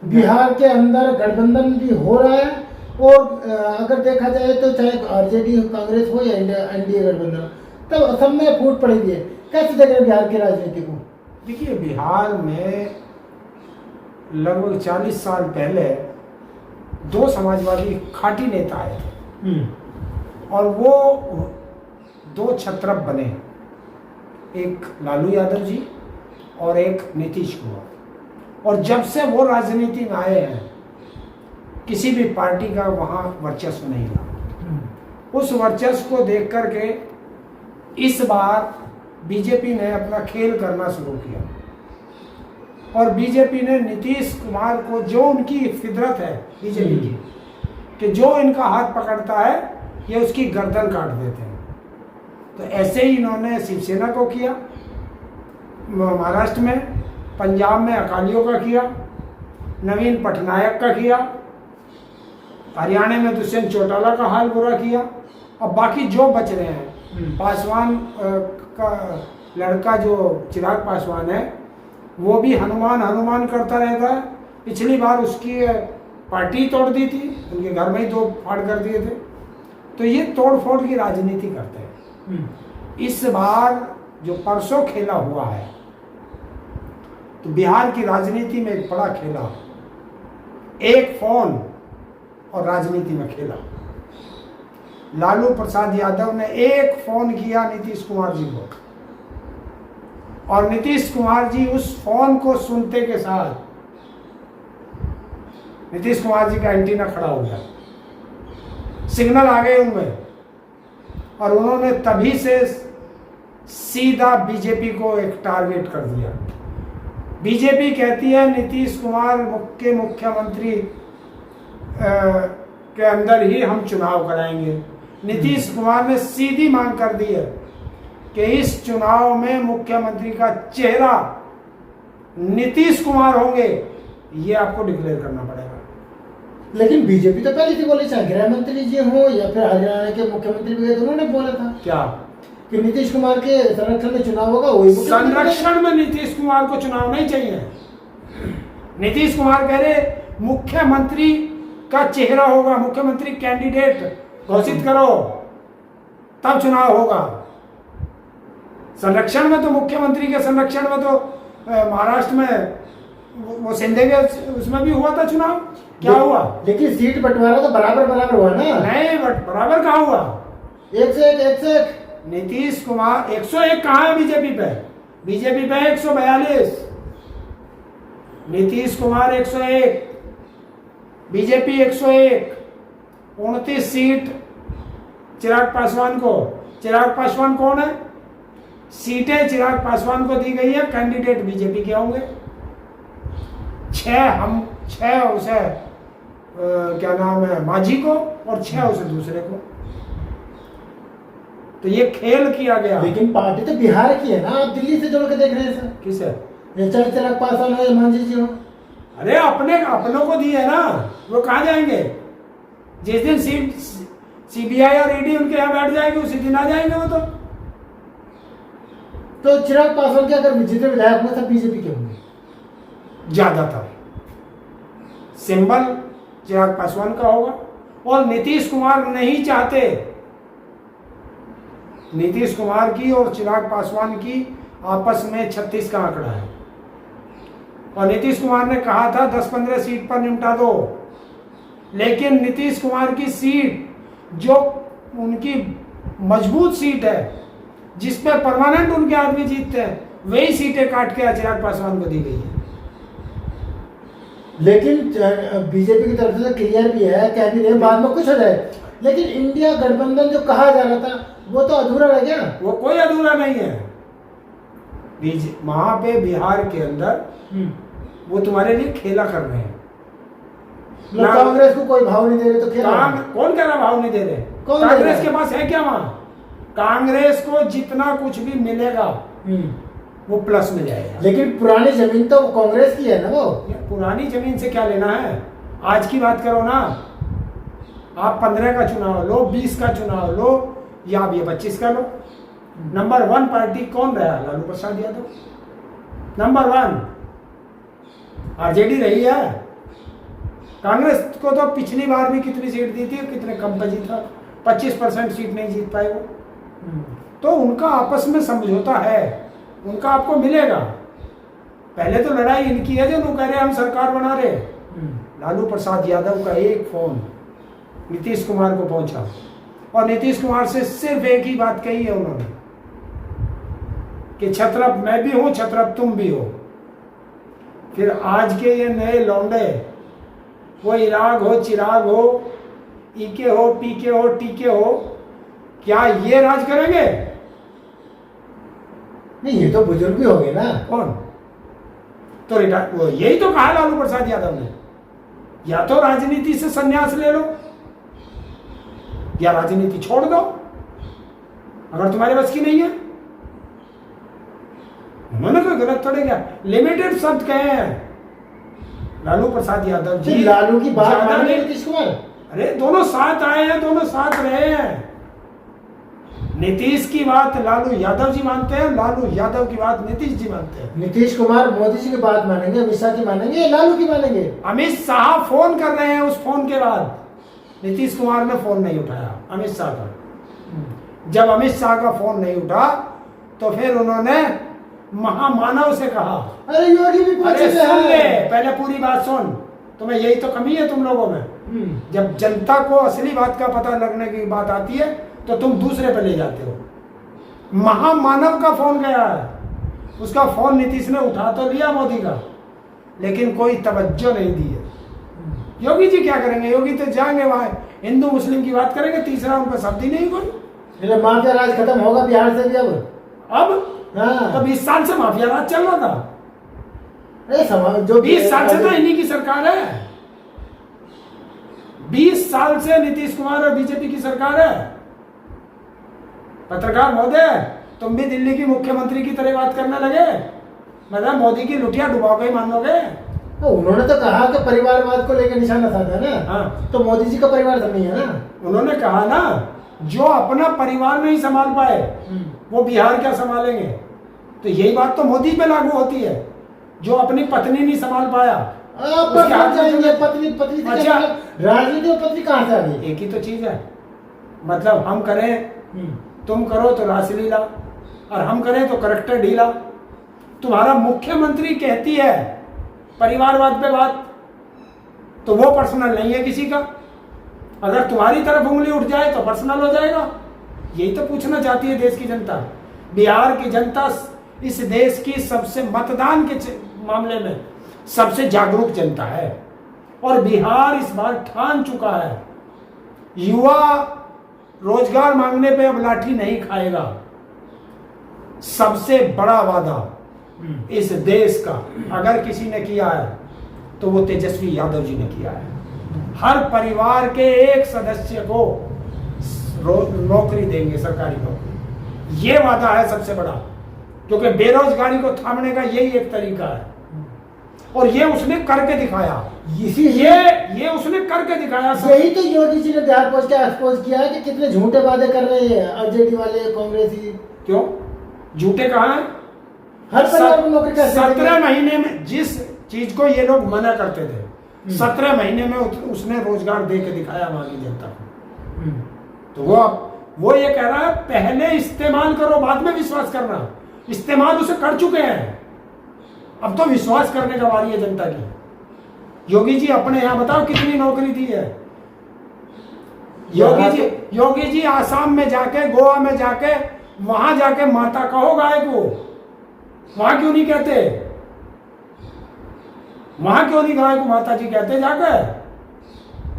बिहार के अंदर गठबंधन भी हो रहा है, और अगर देखा जाए तो चाहे आरजेडी कांग्रेस हो या एनडीए गठबंधन, तब असम में फूट पड़ी है। कैसे देख रहे हैं बिहार की राजनीति को? देखिए, बिहार में लगभग 40 साल पहले दो समाजवादी खाटी नेता आए थे और वो दो छत्रप बने, एक लालू यादव जी और एक नीतीश कुमार। और जब से वो राजनीति में आए हैं, किसी भी पार्टी का वहाँ वर्चस्व नहीं रहा। उस वर्चस्व को देख करके इस बार बीजेपी ने अपना खेल करना शुरू किया और बीजेपी ने नीतीश कुमार को, जो उनकी फितरत है बीजेपी की, कि जो इनका हाथ पकड़ता है ये उसकी गर्दन काट देते हैं, तो ऐसे ही इन्होंने शिवसेना को किया, महाराष्ट्र में, पंजाब में अकालियों का किया, नवीन पटनायक का किया, हरियाणा में दुष्यंत चौटाला का हाल बुरा किया। अब बाकी जो बच रहे हैं, पासवान का लड़का जो चिराग पासवान है, वो भी हनुमान हनुमान करता रहता है। पिछली बार उसकी पार्टी तोड़ दी थी, उनके घर में ही दो फाड़ कर दिए थे। तो ये तोड़ फोड़ की राजनीति करते हैं। इस बार जो परसों खेला हुआ है, तो बिहार की राजनीति में एक बड़ा खेला, एक फोन और राजनीति में खेला। लालू प्रसाद यादव ने एक फोन किया नीतीश कुमार जी को, और नीतीश कुमार जी उस फोन को सुनते के साथ नीतीश कुमार जी का एंटीना खड़ा हो गया, सिग्नल आ गए उनमें, और उन्होंने तभी से सीधा बीजेपी को एक टारगेट कर दिया। बीजेपी कहती है नीतीश कुमार के मुख्यमंत्री के अंदर ही हम चुनाव कराएंगे। नीतीश कुमार ने सीधी मांग कर दी है कि इस चुनाव में मुख्यमंत्री का चेहरा नीतीश कुमार होंगे, ये आपको डिक्लेयर करना पड़ेगा। लेकिन बीजेपी तो पहले से बोली, चाहे गृह मंत्री जी हो या फिर हरियाणा के मुख्यमंत्री भी, उन्होंने बोला था क्या कि नीतीश कुमार के संरक्षण में चुनाव होगा, वही संरक्षण में नीतीश कुमार को चुनाव नहीं चाहिए। नीतीश कुमार कह रहे मुख्यमंत्री का चेहरा होगा, मुख्यमंत्री कैंडिडेट घोषित करो तब चुनाव होगा। संरक्षण में तो, मुख्यमंत्री के संरक्षण में तो महाराष्ट्र में वो शिंदे के उसमें भी हुआ था चुनाव, क्या हुआ? लेकिन सीट बंटवारा तो बराबर हुआ ना। नहीं, बराबर कहाँ हुआ? 101 नीतीश कुमार 101 कहाँ है बीजेपी पे? बीजेपी पे 142, नीतीश कुमार 101, बीजेपी 101, 29 सीट चिराग पासवान को। चिराग पासवान कौन है? सीटें चिराग पासवान को दी गई है, कैंडिडेट बीजेपी के होंगे। 6 उसे क्या नाम है, मांझी को, और 6 उसे दूसरे को। तो ये खेल किया गया। लेकिन पार्टी तो बिहार की है ना, आप दिल्ली से जोड़ के देख रहे हैं सर। किसे? चाहे चिराग पासवान हो या मांझी जी हो। अरे अपनों को दी है ना, वो कहाँ जाएंगे? जिस दिन सीबीआई और ईडी उनके यहाँ बैठ जाएंगे, उसी दिन आ जाएंगे वो। तो चिराग पासवान के अगर जितने विधायक होंगे सब बीजेपी के होंगे, ज्यादातर सिंबल चिराग पासवान का होगा। और नीतीश कुमार नहीं चाहते, नीतीश कुमार की और चिराग पासवान की आपस में 36 का आंकड़ा है, और नीतीश कुमार ने कहा था 10-15 सीट पर निपटा दो। लेकिन नीतीश कुमार की सीट, जो उनकी मजबूत सीट है, जिसपे परमानेंट उनके आदमी जीतते हैं, वही सीटें काट के चिराग पासवान को दी गई है। लेकिन बीजेपी की तरफ से क्लियर भी है, कह भी रहे बाद में कुछ हो जाए, लेकिन इंडिया गठबंधन जो कहा जा रहा था वो तो अधूरा रह गया। वो कोई अधूरा नहीं है। वहां पे बिहार के अंदर वो तुम्हारे लिए खेला कर रहे हैं। कांग्रेस को कोई भाव नहीं दे रहे तो खेला। कौन कह रहा भाव नहीं दे रहे? कांग्रेस के पास है क्या? वहां कांग्रेस को जितना कुछ भी मिलेगा वो प्लस में जाएगा। लेकिन पुरानी जमीन तो कांग्रेस की है ना। वो पुरानी जमीन से क्या लेना है? आज की बात करो ना। आप 15 का चुनाव लो, 20 का चुनाव लो, या आप ये 25 का लो। नंबर 1 पार्टी कौन रहा? लालू प्रसाद यादव। नंबर 1 आरजेडी रही है, कांग्रेस को तो पिछली बार भी कितनी सीट दी थी, कितने कम पे जीता, 25% सीट नहीं जीत पाए वो। तो उनका आपस में समझौता है, उनका आपको मिलेगा। पहले तो लड़ाई इनकी है जो लोग कह रहे हम सरकार बना रहे। लालू प्रसाद यादव का एक फोन नीतीश कुमार को पहुंचा और नीतीश कुमार से सिर्फ एक ही बात कही है उन्होंने कि छत्रप मैं भी हूं, छत्रप तुम भी हो। फिर आज के ये नए लौंडे, वो इराग हो, चिराग हो, ईके हो, पीके हो, टीके हो, क्या ये राज करेंगे? नहीं, ये तो बुजुर्ग भी हो गए ना। कौन? तो वो यही तो कहा लालू प्रसाद यादव ने, या तो राजनीति से संन्यास ले लो या राजनीति छोड़ दो अगर तुम्हारे बस की नहीं है। उन्होंने कोई गलत थोड़े क्या, लिमिटेड शब्द कहे हैं लालू प्रसाद यादव जी। लालू की बात ज्यादा माने नहीं। नीतीश कुमार? अरे दोनों साथ आए हैं, दोनों साथ रहे हैं। नीतीश की बात लालू यादव जी मानते हैं, लालू यादव की बात नीतीश जी मानते हैं। नीतीश कुमार मोदी जी की बात मानेंगे, अमित शाह की मानेंगे, लालू की मानेंगे? अमित शाह फोन कर रहे हैं, उस फोन के बाद नीतीश कुमार ने फोन नहीं उठाया अमित शाह का। जब अमित शाह का फोन नहीं उठा तो फिर उन्होंने महामानव से कहा, अरे योगी भी अरे सुन ले, पहले पूरी बात सुन, तुम्हें यही तो कमी है तुम लोगों में। जब जनता को असली बात का पता लगने की बात आती है तो तुम दूसरे पे ले जाते हो। महामानव का फोन गया है, उसका फोन नीतीश ने उठा तो लिया मोदी का, लेकिन कोई तवज्जो नहीं दी है। योगी जी क्या करेंगे? योगी तो जाएंगे वहां हिंदू मुस्लिम की बात करेंगे, तीसरा उनका शब्द ही नहीं कोई। माफिया राज खत्म होगा बिहार से भी अब? हाँ। तो 20 साल से माफिया राज चल रहा था। अरे जो 20 साल से तो इन्हीं की सरकार है, 20 साल से नीतीश कुमार और बीजेपी की सरकार है। पत्रकार महोदय, तुम भी दिल्ली की मुख्यमंत्री की तरह बात करने लगे, मतलब मोदी की लुटिया डुबा के ही मान लोगे। उन्होंने तो कहा कि परिवारवाद को लेकर निशाना साधा है ना। हाँ। तो मोदी जी का परिवार तो नहीं है ना। उन्होंने कहा ना, जो अपना परिवार नहीं संभाल पाए वो बिहार क्या संभालेंगे। तो यही बात तो मोदी पे लागू होती है, जो अपनी पत्नी नहीं संभाल पाया उसके हाथ जाएंगे। पत्नी पत्नी से अच्छा, राजनीति में पत्नी कहाँ से आ गई? एक ही तो चीज है, मतलब हम करें तुम करो तो रासलीला, और हम करें तो करेक्टर ढीला। तुम्हारा मुख्यमंत्री कहती है परिवारवाद पे बात, तो वो पर्सनल नहीं है किसी का। अगर तुम्हारी तरफ उंगली उठ जाए तो पर्सनल हो जाएगा। यही तो पूछना चाहती है देश की जनता। बिहार की जनता इस देश की सबसे मतदान के मामले में सबसे जागरूक जनता है, और बिहार इस बार ठान चुका है, युवा रोजगार मांगने पे अब लाठी नहीं खाएगा। सबसे बड़ा वादा इस देश का अगर किसी ने किया है तो वो तेजस्वी यादव जी ने किया है। हर परिवार के एक सदस्य को नौकरी देंगे, सरकारी नौकरी। ये वादा है सबसे बड़ा, क्योंकि बेरोजगारी को थामने का यही एक तरीका है, और ये उसने करके दिखाया। ये उसने करके दिखाया। यही तो योगी जी ने बिहार पहुंच के एक्सपोज किया है कि कितने झूठे वादे कर रहे हैं आरजेडी वाले, कांग्रेसी। क्यों झूठे कहा है? हर परिवार को नौकरी कैसे 17 महीने में जिस चीज को ये लोग मना करते थे, 17 महीने में उसने रोजगार दे के दिखाया वहां की जनता को। तो वो ये कह रहा है पहले इस्तेमाल करो, बाद में विश्वास करना। इस्तेमाल उसे कर चुके हैं, अब तो विश्वास करने का बारी है जनता की। योगी जी अपने यहां बताओ कितनी नौकरी दी है। योगी जी आसाम में जाके, गोवा में जाके, वहां जाके माता कहो गाय को, वहां क्यों नहीं कहते? वहां क्यों नहीं गाय को माता जी कहते जाकर?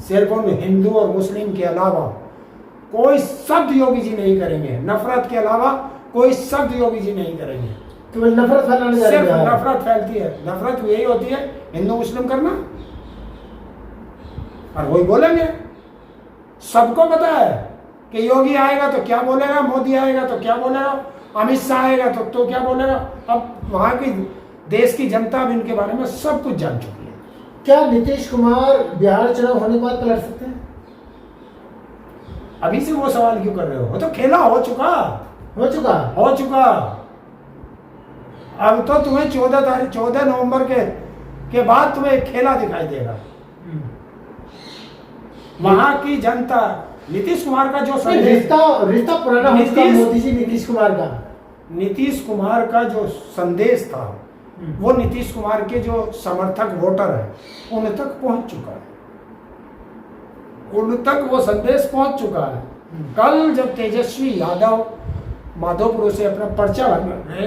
सिर्फ उन हिंदू और मुस्लिम के अलावा कोई शब्द योगी जी नहीं करेंगे। नफरत के अलावा कोई शब्द योगी जी नहीं करेंगे। केवल नफरत फैलाने जा रहे हैं। सिर्फ नफरत फैलती है। नफरत यही होती है हिंदू मुस्लिम करना, और वही बोलेंगे। सबको पता है कि योगी आएगा तो क्या बोलेगा, मोदी आएगा तो क्या बोलेगा, अमित शाह आएगा तो क्या बोलेगा। अब वहां की देश की जनता अब इनके बारे में सब कुछ जान चुकी है। क्या नीतीश कुमार बिहार चुनाव होने के बाद पलट सकते हैं? अभी से वो सवाल क्यों कर रहे हो? वो तो खेला हो चुका। अब तो तुम्हें 14 नवंबर के बाद तुम्हें एक खेला दिखाई देगा। वहां की जनता नीतीश कुमार का जो नहीं, संदेश, रिश्ता पुराना हो चुका नीतीश- मोदी जी नीतीश कुमार का। नीतीश कुमार का जो संदेश था वो नीतीश कुमार के जो समर्थक वोटर है उन तक पहुंच चुका है, उन तक वो संदेश पहुंच चुका है। कल जब तेजस्वी यादव माधोपुर से अपना पर्चा भरने गए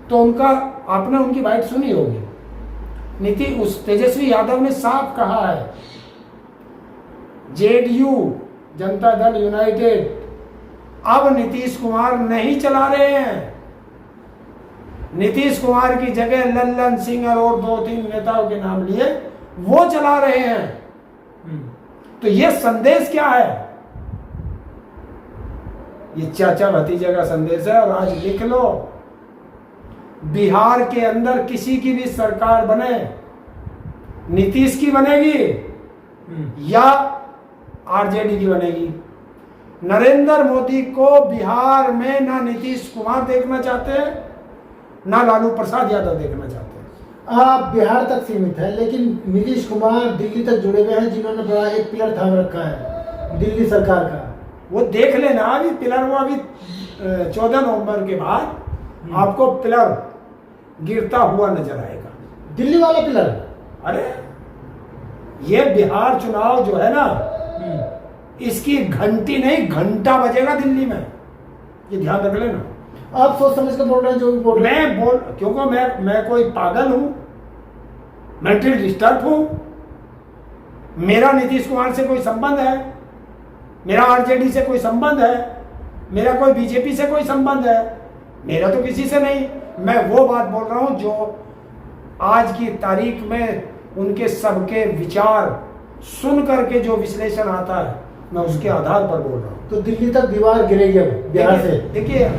तो उनका आपने उनकी बाइट सुनी होगी। उस तेजस्वी यादव ने साफ कहा है, जेडीयू जनता दल यूनाइटेड अब नीतीश कुमार नहीं चला रहे हैं। नीतीश कुमार की जगह लल्लन सिंह और 2-3 नेताओं के नाम लिए वो चला रहे हैं। तो ये संदेश क्या है? ये चाचा भतीजे का संदेश है। और आज लिख लो, बिहार के अंदर किसी की भी सरकार बने, नीतीश की बनेगी या आरजेडी की बनेगी। नरेंद्र मोदी को बिहार में ना नीतीश कुमार देखना चाहते हैं ना लालू प्रसाद यादव देखना चाहते हैं। आप बिहार तक सीमित है, लेकिन नीतीश कुमार दिल्ली तक जुड़े हुए हैं, जिन्होंने बड़ा एक पिलर थाम रखा है दिल्ली सरकार का। वो देख लेना अभी पिलर, वो अभी 14 नवंबर के बाद आपको पिलर गिरता हुआ नजर आएगा, दिल्ली वाला पिलर। अरे ये बिहार चुनाव जो है ना, इसकी घंटी नहीं घंटा बजेगा दिल्ली में, ये ध्यान रख लेना। आप सोच समझ कर बोल रहे हैं जो भी बोल रहे हैं। क्योंकि मैं कोई पागल हूं, मेंटली डिस्टर्ब हूं, मेरा नीतीश कुमार से कोई संबंध है, मेरा आरजेडी से कोई संबंध है, मेरा कोई बीजेपी से कोई संबंध है, मेरा तो किसी से नहीं। मैं वो बात बोल रहा हूं जो आज की तारीख में उनके सबके विचार सुन करके जो विश्लेषण आता है, मैं उसके आधार पर बोल रहा हूं। तो दिल्ली तक दीवार गिरेगी अब बिहार से। देखिए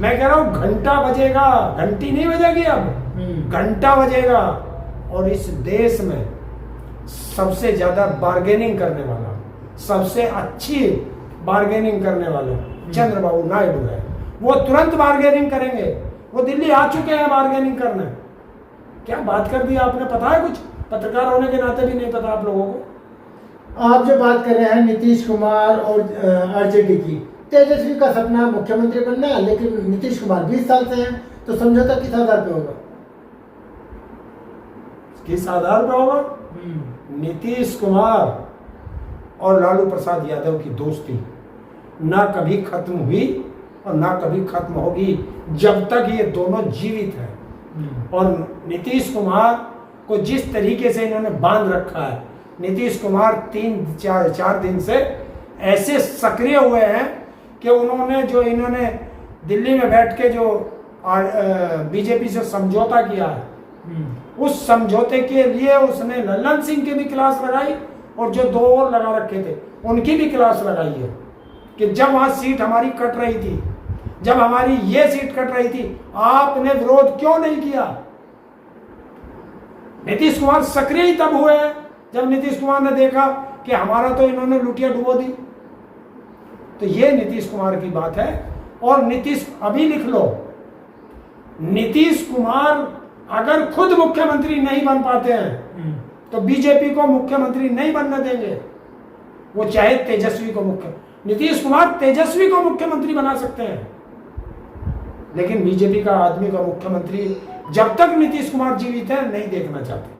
मैं कह रहा हूं घंटा बजेगा, घंटी नहीं बजेगी अब, घंटा बजेगा। और इस देश में सबसे ज्यादा बार्गेनिंग करने वाला, सबसे अच्छी बार्गेनिंग करने वाले चंद्रबाबू नायडू है। वो तुरंत बार्गेनिंग करेंगे, वो दिल्ली आ चुके हैं बार्गेनिंग करने। क्या बात कर दी आपने, पता है कुछ? पत्रकार होने के नाते भी नहीं पता आप लोगों को। आप जो बात कर रहे हैं नीतीश कुमार और आरजेडी की, तेजस्वी का सपना मुख्यमंत्री बनना है, लेकिन नीतीश कुमार 20 साल से हैं, तो समझौता किस आधार पे होगा? किस आधार पर होगा? नीतीश कुमार और लालू प्रसाद यादव की दोस्ती ना कभी खत्म हुई और ना कभी खत्म होगी जब तक ये दोनों जीवित हैं। और नीतीश कुमार को जिस तरीके से इन्होंने बांध रखा है, नीतीश कुमार 3-4 दिन से ऐसे सक्रिय हुए हैं कि इन्होंने दिल्ली में बैठ के जो बीजेपी से समझौता किया है, उस समझौते के लिए उसने लल्लन सिंह की भी क्लास लगाई और जो 2 और लगा रखे थे उनकी भी क्लास लगाई है कि जब वहां सीट हमारी कट रही थी, जब हमारी ये सीट कट रही थी, आपने विरोध क्यों नहीं किया? नीतीश कुमार सक्रिय ही तब हुए हैं जब नीतीश कुमार ने देखा कि हमारा तो इन्होंने लुटिया डुबो दी। तो ये नीतीश कुमार की बात है। और नीतीश, अभी लिख लो, नीतीश कुमार अगर खुद मुख्यमंत्री नहीं बन पाते हैं तो बीजेपी को मुख्यमंत्री नहीं बनने देंगे। वो चाहे तेजस्वी को नीतीश कुमार तेजस्वी को मुख्यमंत्री बना सकते हैं, लेकिन बीजेपी का आदमी का मुख्यमंत्री जब तक नीतीश कुमार जीवित है नहीं देखना चाहते।